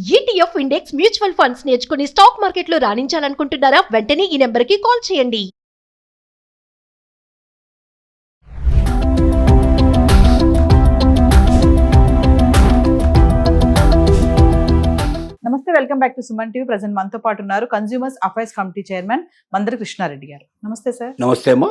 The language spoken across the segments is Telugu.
ETF ఇండెక్స్ మ్యూచువల్ ఫండ్స్ నేర్చుకుని స్టాక్ మార్కెట్లో రాణించాలనుకుంటున్నారా? వెంటనే ఈ నెంబర్కి కాల్ చేయండి. నమస్తే, welcome back to Suman TV. Present మనతో పాటు ఉన్నారు consumers affairs committee chairman Mandari Krishna Reddy గారు. నమస్తే సార్. నమస్తే అమ్మా.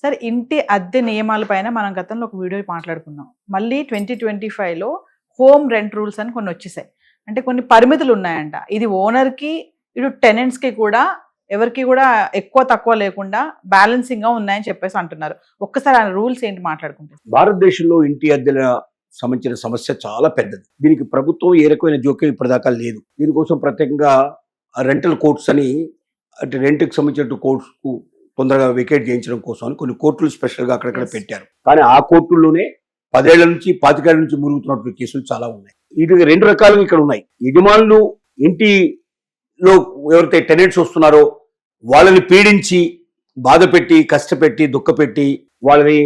సార్, ఇంటి అద్దె నియమాలపైన మనం గతంలో ఒక వీడియో మాట్లాడుకున్నాం. మళ్ళీ 2025లో హోమ్ రెంట్ రూల్స్ అని కొన్ని వచ్చేసాయి. అంటే కొన్ని పరిమితులు ఉన్నాయంట. ఇది ఓనర్కి ఇటు టెనెంట్స్కి కూడా ఎవరికి కూడా ఎక్కువ తక్కువ లేకుండా బ్యాలెన్సింగ్ గా ఉన్నాయని చెప్పేసి అంటున్నారు. ఒక్కసారి ఆ రూల్స్ ఏంటి మాట్లాడుకుంటారు. భారతదేశంలో ఇంటి అద్దెల సంబంధించిన సమస్య చాలా పెద్దది. దీనికి ప్రభుత్వం ఏ రకమైన జోక్యం ఇప్పటిదాకా లేదు. దీనికోసం ప్రత్యేకంగా రెంటల్ కోర్ట్స్ అని, అంటే రెంట్కి సంబంధించిన కోర్ట్స్ కు తొందరగా వెకేట్ చేయించడం కోసం అని కొన్ని కోర్టులు స్పెషల్ గా అక్కడక్కడ పెట్టారు. కానీ ఆ కోర్టుల్లోనే 10 ఏళ్ల నుంచి 25 ఏళ్ల నుంచి మురుగుతున్నటువంటి కేసులు చాలా ఉన్నాయి. ఇది 2 రకాలుగా ఇక్కడ ఉన్నాయి. యజమానులు ఇంటిలో ఎవరైతే టెనెంట్స్ వస్తున్నారో వాళ్ళని పీడించి, బాధ పెట్టి, కష్టపెట్టి, దుఃఖపెట్టి, వాళ్ళని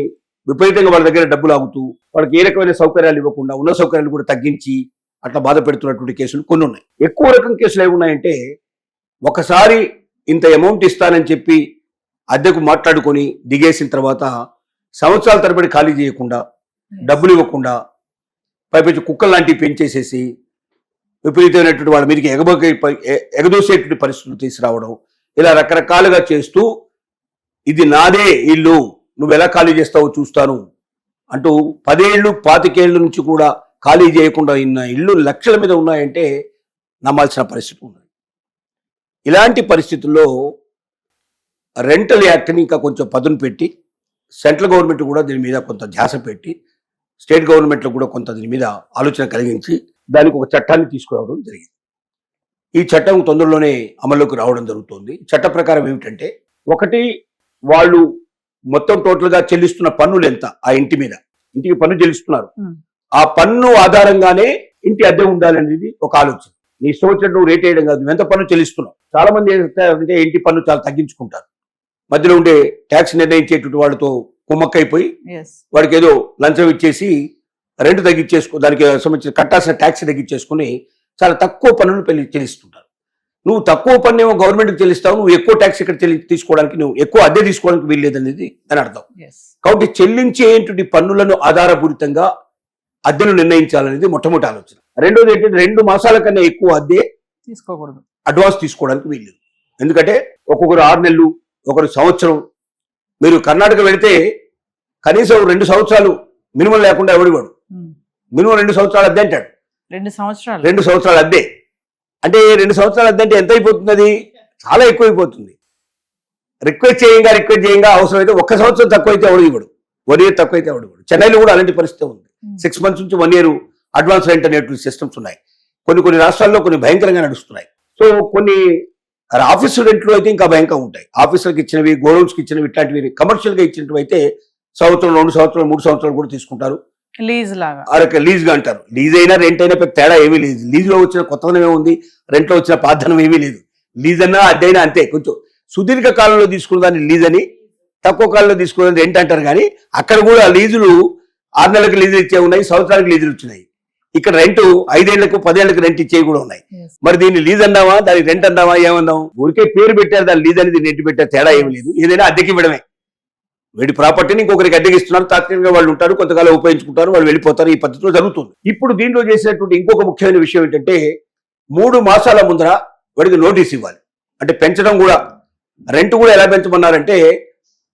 విపరీతంగా వాళ్ళ దగ్గర డబ్బులు ఆగుతూ వాళ్ళకి ఏ రకమైన సౌకర్యాలు ఇవ్వకుండా ఉన్న సౌకర్యాలు కూడా తగ్గించి అట్లా బాధ పెడుతున్నటువంటి కేసులు కొన్ని ఉన్నాయి. ఎక్కువ రకం కేసులు ఏమున్నాయంటే, ఒకసారి ఇంత అమౌంట్ ఇస్తానని చెప్పి అద్దెకు మాట్లాడుకొని దిగేసిన తర్వాత సంవత్సరాల తరబడి ఖాళీ చేయకుండా, డబ్బులు ఇవ్వకుండా, పైపెచ్చి కుక్కలు లాంటివి పెంచేసేసి విపరీతమైనటువంటి వాళ్ళ మీదకి ఎగదోసేటువంటి పరిస్థితులు తీసుకురావడం, ఇలా రకరకాలుగా చేస్తూ ఇది నాదే ఇల్లు, నువ్వు ఎలా ఖాళీ చేస్తావో చూస్తాను అంటూ 10 ఏళ్ళు 25 ఏళ్ళ నుంచి కూడా ఖాళీ చేయకుండా ఉన్న ఇల్లు లక్షల మీద ఉన్నాయంటే నమ్మాల్సిన పరిస్థితి ఉంది. ఇలాంటి పరిస్థితుల్లో రెంటల్ యాక్ట్ని ఇంకా కొంచెం పదును పెట్టి, సెంట్రల్ గవర్నమెంట్ కూడా దీని మీద కొంత ధ్యాస పెట్టి, స్టేట్ గవర్నమెంట్లో కూడా కొంత దీని మీద ఆలోచన కలిగించి దానికి ఒక చట్టాన్ని తీసుకురావడం జరిగింది. ఈ చట్టం తొందరలోనే అమల్లోకి రావడం జరుగుతుంది. చట్ట ప్రకారం ఏమిటంటే, ఒకటి, వాళ్ళు మొత్తం టోటల్గా చెల్లిస్తున్న పన్నులు ఎంత, ఆ ఇంటి మీద ఇంటికి పన్ను చెల్లిస్తున్నారు, ఆ పన్ను ఆధారంగానే ఇంటి అద్దె ఉండాలనేది ఒక ఆలోచన. నీ ఇష్టం వచ్చినట్టు రేట్ వేయడం కాదు, నువ్వు ఎంత పన్ను చెల్లిస్తున్నావు. చాలా మంది ఏంటంటే ఇంటి పన్ను చాలా తగ్గించుకుంటారు. మధ్యలో ఉండే ట్యాక్స్ నిర్ణయించేటువంటి వాళ్ళతో కుమ్మక్కైపోయి వాడికి ఏదో లంచం ఇచ్చేసి రెంట్ తగ్గించేసుకో, దానికి సంబంధించిన కట్టాల్సిన ట్యాక్స్ తగ్గించేసుకుని చాలా తక్కువ పన్నులు చెల్లిస్తుంటారు. నువ్వు తక్కువ పన్ను ఏమో గవర్నమెంట్కి చెల్లిస్తావు, నువ్వు ఎక్కువ ట్యాక్స్ ఇక్కడ తీసుకోవడానికి, నువ్వు ఎక్కువ అద్దె తీసుకోవడానికి వీల్లేదనేది అని అర్థం. కాబట్టి చెల్లించేటువంటి పన్నులను ఆధారపూరితంగా అద్దెను నిర్ణయించాలనేది మొట్టమొదటి ఆలోచన. రెండోది ఏంటంటే, 2 మాసాల కన్నా ఎక్కువ అద్దె తీసుకోకూడదు, అడ్వాన్స్ తీసుకోవడానికి వీల్లేదు. ఎందుకంటే ఒక్కొక్కరు 6 నెలలు, ఒకరు సంవత్సరం. మీరు కర్ణాటక వెళితే కనీసం 2 సంవత్సరాలు మినిమం లేకుండా ఎవడివాడు, మినిమం 2 సంవత్సరాలు అద్దె అంటాడు. 2 సంవత్సరాలు అద్దె అంటే 2 సంవత్సరాలు అద్దె అంటే ఎంత అయిపోతుంది? అది చాలా ఎక్కువైపోతుంది. రిక్వెస్ట్ చేయంగా అవసరమైతే 1 సంవత్సరం తక్కువైతే ఎవడు ఇవ్వడు, 1 ఇయర్ తక్కువైతే ఎవడు ఇవ్వడు. చెన్నైలో కూడా అలాంటి పరిస్థితి ఉంది. 6 months నుంచి 1 year అడ్వాన్స్ రెంట్ అనేటువంటి సిస్టమ్స్ ఉన్నాయి. కొన్ని రాష్ట్రాల్లో కొన్ని భయంకరంగా నడుస్తున్నాయి. సో కొన్ని ఆఫీసు రెంట్లు అయితే ఇంకా భయంకరంగా ఉంటాయి. ఆఫీసులకు ఇచ్చినవి, గోడౌన్స్కి ఇచ్చినవి, ఇట్లాంటివి కమర్షియల్గా ఇచ్చినవి అయితే సంవత్సరం, 2 సంవత్సరాలు, 3 సంవత్సరాలు కూడా తీసుకుంటారు. లీజ్ గా అంటారు. లీజ్ అయినా రెంట్ అయినా పెద్ద తేడా ఏమీ లేదు. లీజ్ లో వచ్చిన కొత్తదనం ఏముంది, రెంట్ లో వచ్చిన పాతదనం ఏమీ లేదు. లీజ్ అన్నా అద్దెైనా అంతే. కొంచెం సుదీర్ఘ కాలంలో తీసుకున్న దాన్ని లీజ్ అని, తక్కువ కాలంలో తీసుకున్న రెంట్ అంటారు. కానీ అక్కడ కూడా లీజులు 6 నెలలకు లీజులు ఇచ్చే ఉన్నాయి, సంవత్సరానికి లీజులు వచ్చినాయి. ఇక్కడ రెంట్ 5 ఏళ్లకు 10 ఏళ్లకు రెంట్ ఇచ్చేవి కూడా ఉన్నాయి. మరి దీన్ని లీజ్ అన్నావా, దానికి రెంట్ అన్నావా, ఏమన్నావు? ఊరికే పేరు పెట్టారు, దాని లీజ్ అనేది రెంట్ పెట్టారు, తేడా ఏమి లేదు. ఏదైనా అద్దెకి ఇవ్వడమే. వీడి ప్రాపర్టీని ఇంకొకరికి అద్దెకి ఇస్తున్నారు, తాత్కాలికంగా వాళ్ళు ఉంటారు, కొంతకాలం ఉపయోగించుకుంటారు, వాళ్ళు వెళ్ళిపోతారు. ఈ పద్ధతిలో జరుగుతుంది. ఇప్పుడు దీంట్లో చేసినటువంటి ఇంకొక ముఖ్యమైన విషయం ఏంటంటే, 3 మాసాల ముందర వాడికి నోటీస్ ఇవ్వాలి. అంటే పెంచడం కూడా, రెంట్ కూడా ఎలా పెంచమన్నారంటే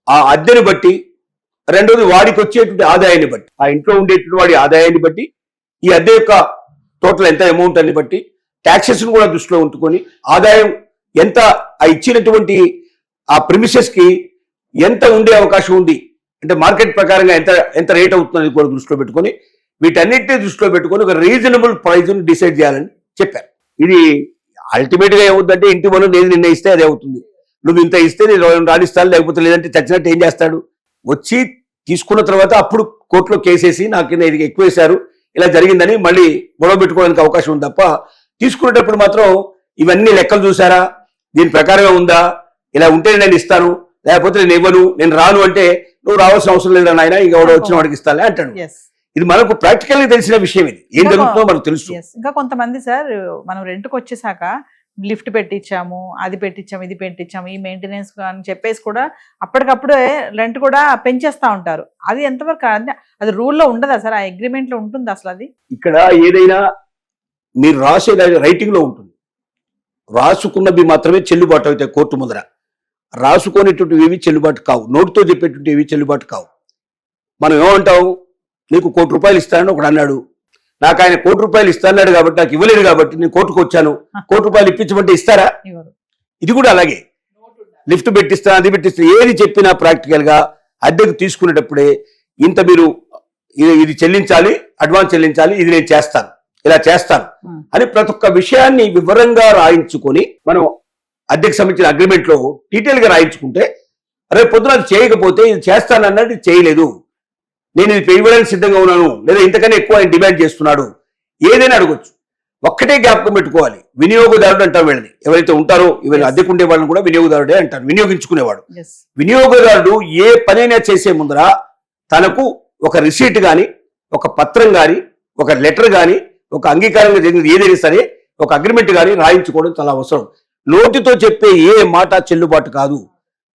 ఆ అద్దెని బట్టి, రెండోది వాడికి వచ్చేటువంటి ఆదాయాన్ని బట్టి, ఆ ఇంట్లో ఉండేటువంటి వాడి ఆదాయాన్ని బట్టి, ఈ అద్దె యొక్క టోటల్ ఎంత అమౌంట్ అని బట్టి, ట్యాక్సెస్ కూడా దృష్టిలో ఉంచుకొని, ఆదాయం ఎంత, ఆ ఇచ్చినటువంటి ఆ ప్రిమిసెస్ కి ఎంత ఉండే అవకాశం ఉంది, అంటే మార్కెట్ ప్రకారంగా ఎంత రేట్ అవుతుందని కూడా దృష్టిలో పెట్టుకొని, వీటన్నిటిని దృష్టిలో పెట్టుకొని ఒక రీజనబుల్ ప్రైజ్ ని డిసైడ్ చేయాలని చెప్పారు. ఇది అల్టిమేట్ గా ఏమవుతుందంటే, ఇంటి మనం ఏది నిర్ణయిస్తే అదే అవుతుంది. నువ్వు ఇంత ఇస్తే నేను రాణిస్తాను, లేకపోతే లేదంటే చచ్చినట్టు ఏం చేస్తాడు? వచ్చి తీసుకున్న తర్వాత అప్పుడు కోర్టులో కేసేసి నాకు ఇది ఎక్కువ వేశారు, ఇలా జరిగిందని మళ్ళీ గొడవ పెట్టుకోవడానికి అవకాశం ఉంది తప్ప, తీసుకునేటప్పుడు మాత్రం ఇవన్నీ లెక్కలు చూసారా, దీని ప్రకారంగా ఉందా, ఇలా ఉంటే నేను ఇస్తాను, లేకపోతే నేను ఇవ్వను, నేను రాను అంటే నువ్వు రావాల్సిన అవసరం లేదా నాయన, ఇంకా వచ్చిన వాడికి ఇస్తానే అంటాడు. ఇది మనకు ప్రాక్టికల్ గా తెలిసిన విషయం. ఇది ఏం జరుగుతుందో మనకు తెలుసు. ఇంకా కొంతమంది సార్ మనం రెంట్కి వచ్చేసాక లిఫ్ట్ పెట్టించాము, అది పెట్టించాము, ఇది పెట్టించాము, ఈ మెయింటెనెన్స్ అని చెప్పేసి కూడా అప్పటికప్పుడే రెంట్ కూడా పెంచేస్తా ఉంటారు. అది ఎంతవరకు అంటే అది రూల్లో ఉండదా సార్? ఆ అగ్రిమెంట్ లో ఉంటుంది అసలు? అది ఇక్కడ ఏదైనా మీరు రాసే రైటింగ్ లో ఉంటుంది. రాసుకున్నవి మాత్రమే చెల్లుబాటు అవుతాయి కోర్టు ముందర. రాసుకునేటువంటి ఏవి చెల్లుబాటు కావు. నోటితో చెప్పేటువంటి ఏవి చెల్లుబాటు కావు. మనం ఏమంటాం, నీకు ₹1,00,00,000 ఇస్తానని ఒకడు అన్నాడు, నాకు ఆయన ₹1,00,00,000 ఇస్తాన్నాడు కాబట్టి నాకు ఇవ్వలేదు కాబట్టి నేను కోర్టుకు వచ్చాను, ₹1,00,00,000 ఇప్పించమంటే ఇస్తారా? ఇది కూడా అలాగే. లిఫ్ట్ పెట్టిస్తా, అది పెట్టిస్తా, ఏది చెప్పినా ప్రాక్టికల్ గా అద్దెకు తీసుకునేటప్పుడే ఇంత మీరు ఇది చెల్లించాలి, అడ్వాన్స్ చెల్లించాలి, ఇది నేను చేస్తాను, ఇలా చేస్తాను అని ప్రతి ఒక్క విషయాన్ని వివరంగా రాయించుకొని మనం అద్దెకు సంబంధించిన అగ్రిమెంట్ లో డీటెయిల్ గా రాయించుకుంటే, రేపు పొద్దున అది చేయకపోతే ఇది చేస్తానన్నది చేయలేదు, నేను ఇది ఇవ్వడానికి సిద్ధంగా ఉన్నాను, లేదా ఇంతకన్నా ఎక్కువ ఆయన డిమాండ్ చేస్తున్నాడు, ఏదైనా అడగొచ్చు. ఒక్కటే జ్ఞాపకం పెట్టుకోవాలి, వినియోగదారుడు అంటాం వీళ్ళని. ఎవరైతే ఉంటారో వీళ్ళు అద్దెకుండే వాళ్ళని కూడా వినియోగదారుడే అంటారు, వినియోగించుకునేవాడు. వినియోగదారుడు ఏ పనైనా చేసే ముందర తనకు ఒక రిసీట్ గాని, ఒక పత్రం గాని, ఒక లెటర్ గాని, ఒక అంగీకారంగా జరిగినది ఏదైనా సరే ఒక అగ్రిమెంట్ గాని రాయించుకోవడం చాలా అవసరం. నోటితో చెప్పే ఏ మాట చెల్లుబాటు కాదు.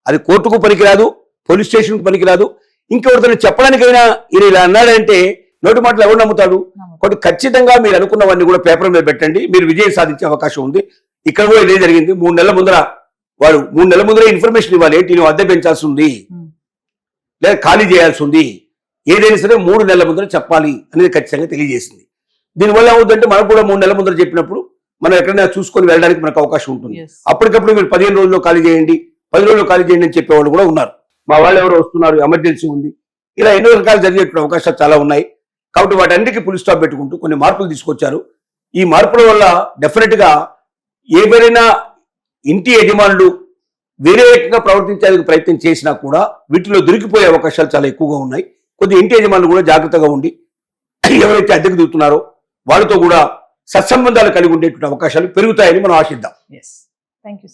అది కోర్టుకు పనికిరాదు, పోలీస్ స్టేషన్కు పనికిరాదు. ఇంకెవరితో చెప్పడానికైనా ఈయన ఇలా అన్నాడంటే నోటి మాటలు ఎవరు నమ్ముతాడు? కాబట్టి ఖచ్చితంగా మీరు అనుకున్నవన్నీ కూడా పేపర్ మీద పెట్టండి, మీరు విజయం సాధించే అవకాశం ఉంది. ఇక్కడ కూడా ఇదే జరిగింది. 3 నెలల ముందర వాడు 3 నెలల ముందరే ఇన్ఫర్మేషన్ ఇవ్వాలి, ఏంటి నువ్వు అద్దె పెంచాల్సి ఉంది లేదా ఖాళీ చేయాల్సి ఉంది, ఏదైనా సరే 3 నెలల ముందర చెప్పాలి అనేది ఖచ్చితంగా తెలియజేసింది. దీనివల్ల ఏమవుతుందంటే మనకు కూడా 3 నెలల ముందర చెప్పినప్పుడు మనం ఎక్కడైనా చూసుకొని వెళ్ళడానికి మనకు అవకాశం ఉంటుంది. అప్పటికప్పుడు మీరు 15 రోజుల్లో ఖాళీ చేయండి, 10 రోజుల్లో ఖాళీ చేయండి అని చెప్పేవాళ్ళు కూడా ఉన్నారు. మా వాళ్ళు ఎవరో వస్తున్నారు, ఎమర్జెన్సీ ఉంది, ఇలా ఎన్నో రకాలు జరిగేటువంటి అవకాశాలు చాలా ఉన్నాయి. కాబట్టి వాటన్నిటికీ ఫుల్ స్టాప్ పెట్టుకుంటూ కొన్ని మార్పులు తీసుకొచ్చారు. ఈ మార్పుల వల్ల డెఫినెట్ గా ఎవరైనా ఇంటి యజమానులు వేరే రకంగా ప్రవర్తించేందుకు ప్రయత్నం చేసినా కూడా వీటిలో దొరికిపోయే అవకాశాలు చాలా ఎక్కువగా ఉన్నాయి. కొద్ది ఇంటి యజమానులు కూడా జాగ్రత్తగా ఉండి ఎవరైతే అద్దెకు దిగుతున్నారో వాళ్ళతో కూడా సత్సంబంధాలు కలిగి ఉండేటువంటి అవకాశాలు పెరుగుతాయని మనం ఆశిద్దాం. Thank you.